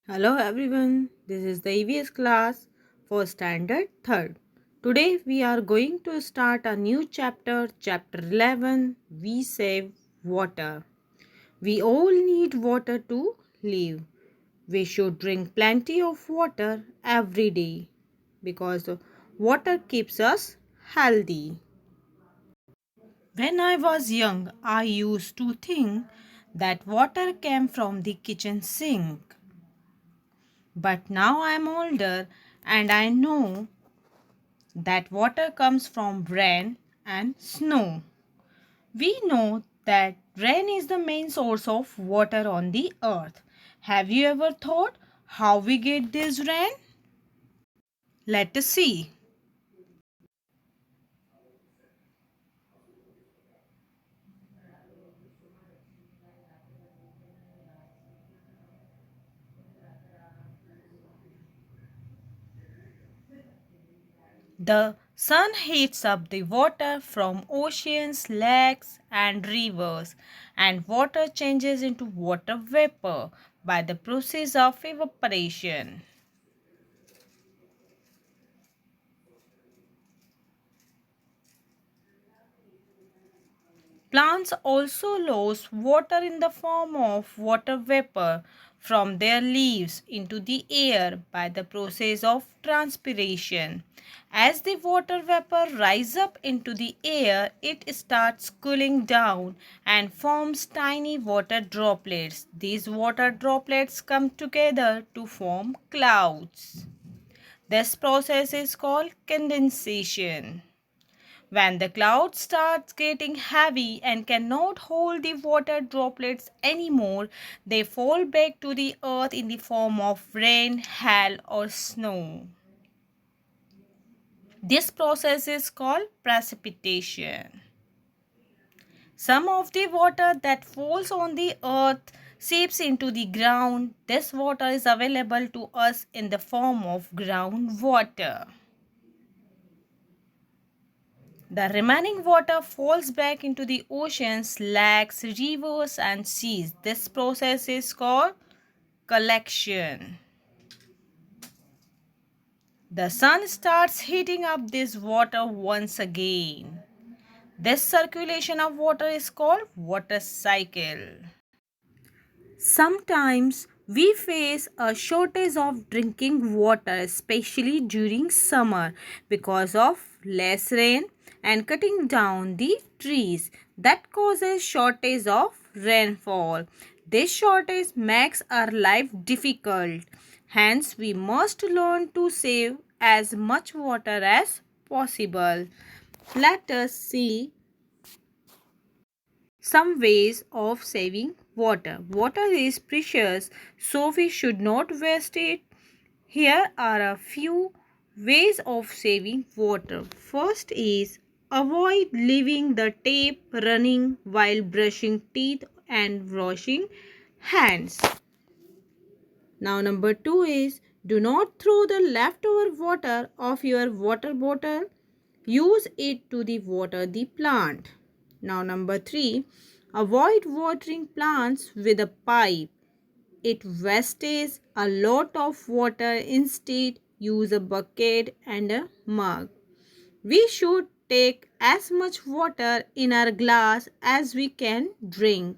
Hello everyone, this is the EVS class for Standard 3rd. Today we are going to start a new chapter, chapter 11, We Save Water. We all need water to live. We should drink plenty of water every day because water keeps us healthy. When I was young, I used to think that water came from the kitchen sink. But now I'm older and I know that water comes from rain and snow. We know that rain is the main source of water on the earth. Have you ever thought how we get this rain? Let us see. The sun heats up the water from oceans, lakes, and rivers, and water changes into water vapor by the process of evaporation. Plants also lose water in the form of water vapor from their leaves into the air by the process of transpiration. As the water vapor rises up into the air, it starts cooling down and forms tiny water droplets. These water droplets come together to form clouds. This process is called condensation. When the cloud starts getting heavy and cannot hold the water droplets anymore, they fall back to the earth in the form of rain, hail, or snow. This process is called precipitation. Some of the water that falls on the earth seeps into the ground. This water is available to us in the form of groundwater. The remaining water falls back into the oceans, lakes, rivers, and seas. This process is called collection. The sun starts heating up this water once again. This circulation of water is called water cycle. Sometimes we face a shortage of drinking water, especially during summer, because of less rain and cutting down the trees. That causes shortage of rainfall. This shortage makes our life difficult. Hence, we must learn to save as much water as possible. Let us see some ways of saving water. Water is precious, so we should not waste it. Here are a few ways of saving water. First is avoid leaving the tap running while brushing teeth and washing hands. Now number 2 is do not throw the leftover water of your water bottle. Use it to the water the plant. Now number 3, avoid watering plants with a pipe. It wastes a lot of water. Instead, use a bucket and a mug. We should take as much water in our glass as we can drink.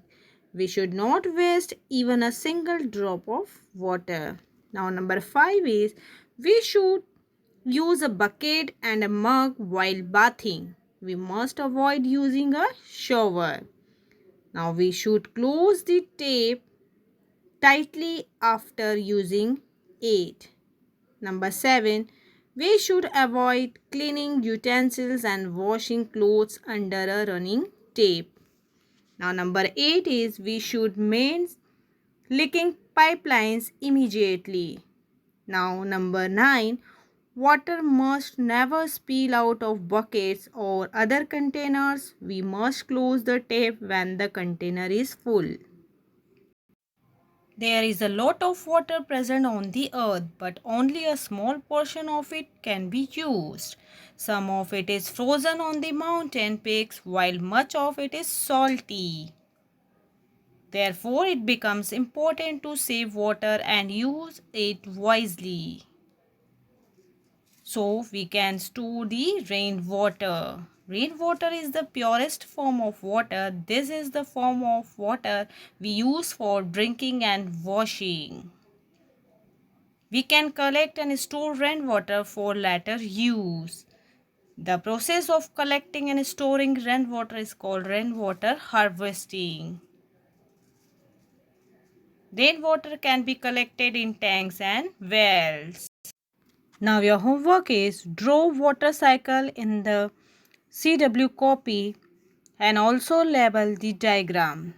We should not waste even a single drop of water. Now number 5 is we should use a bucket and a mug while bathing. We must avoid using a shower. Now we should close the tap tightly after using it. Number 7. We should avoid cleaning utensils and washing clothes under a running tap. Now number 8 is we should mend leaking pipelines immediately. Now number 9. Water must never spill out of buckets or other containers. We must close the tap when the container is full. There is a lot of water present on the earth, but only a small portion of it can be used. Some of it is frozen on the mountain peaks, while much of it is salty. Therefore, it becomes important to save water and use it wisely. So, we can store the rainwater. Rainwater is the purest form of water. This is the form of water we use for drinking and washing. We can collect and store rainwater for later use. The process of collecting and storing rainwater is called rainwater harvesting. Rainwater can be collected in tanks and wells. Now your homework is draw water cycle in the CW copy and also label the diagram.